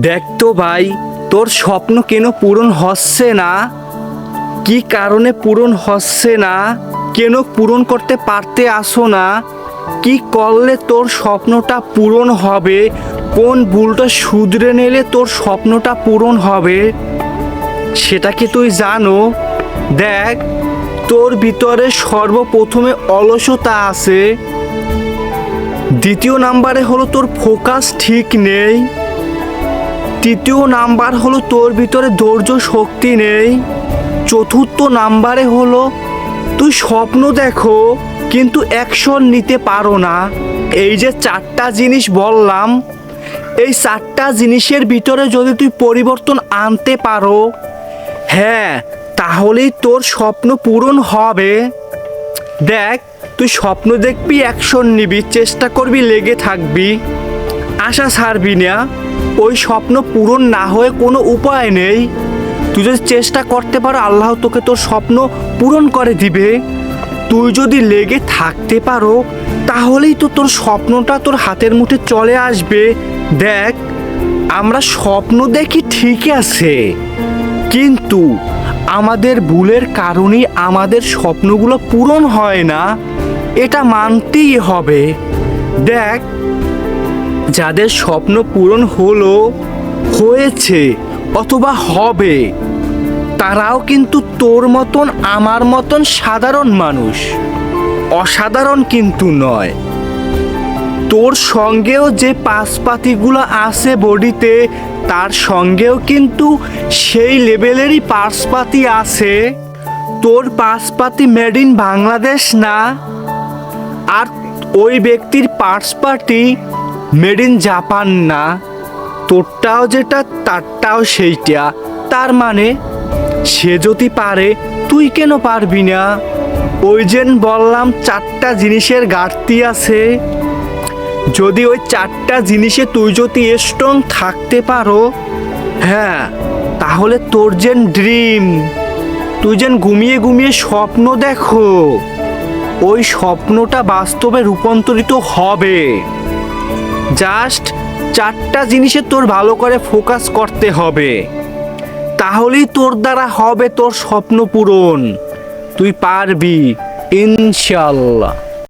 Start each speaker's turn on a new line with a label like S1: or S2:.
S1: দেখ তো ভাই, তোর স্বপ্ন কেন পূরণ হচ্ছে না? কি কারণে পূরণ হচ্ছে না? কেন পূরণ করতে পারতে আসো না? কি করলে তোর স্বপ্নটা পূরণ হবে? কোন ভুলটা শুধরে নিলে তোর স্বপ্নটা পূরণ হবে? সেটা কি তুই জানো? দেখ, তোর ভিতরে সর্বপ্রথমে অলসতা আছে। দ্বিতীয় নাম্বারে হলো তোর ফোকাস ঠিক নেই। তৃতীয় নাম্বার হলো তোর ভিতরে ধৈর্য শক্তি নেই। চতুর্থ নাম্বারে হলো তুই স্বপ্ন দেখো কিন্তু অ্যাকশন নিতে পারো না। এই যে চারটা জিনিস বললাম, এই চারটা জিনিসের ভিতরে যদি তুই পরিবর্তন আনতে পারো, হ্যাঁ, তাহলেই তোর স্বপ্ন পূরণ হবে। দেখ, তুই স্বপ্ন দেখবি, অ্যাকশন নিবি, চেষ্টা করবি, লেগে থাকবি, আশা ছাড়বি না। ওই স্বপ্ন পূরণ না হয়ে কোনো উপায় নেই। তুই যদি চেষ্টা করতে পারো, আল্লাহ তোকে তোর স্বপ্ন পূরণ করে দিবে। তুই যদি লেগে থাকতে পারো, তাহলেই তো তোর স্বপ্নটা তোর হাতের মুঠে চলে আসবে। দেখ, আমরা স্বপ্ন দেখি ঠিকই আছে, কিন্তু আমাদের ভুলের কারণেই আমাদের স্বপ্নগুলো পূরণ হয় না, এটা মানতেই হবে। দেখ, যাদের স্বপ্ন পূরণ হয়েছে অথবা হবে, তারাও কিন্তু তোর মতন আমার মতন সাধারণ মানুষ, অসাধারণ কিন্তু নয়। তোর সঙ্গেও যে পাশপাতিগুলো আছে বডিতে, তার সঙ্গেও কিন্তু সেই লেভেলেরই পাশপাতি আছে। তোর পাশপাতি মেড ইন বাংলাদেশ না, আর ওই ব্যক্তির পাশপাতি মেড ইন জাপান না। তোরটাও যেটা তারটাও সেইটা। তার মানে সে যদি পারে, তুই কেন পারবি না? ওই যে বললাম চারটা জিনিসের ঘাটতি আছে। যদি ওই চারটা জিনিসে তুই যদি স্ট্রং থাকতে পারো, হ্যাঁ, তাহলে তোর যে ড্রিম, তুই যেন ঘুমিয়ে ঘুমিয়ে স্বপ্ন দেখো, ওই স্বপ্নটা বাস্তবে রূপান্তরিত হবে। জাস্ট চারটা জিনিসে তোর ভালো করে ফোকাস করতে হবে, তাহলেই তোর দ্বারা হবে তোর স্বপ্ন পূরণ। তুই পারবি, ইনশাআল্লাহ।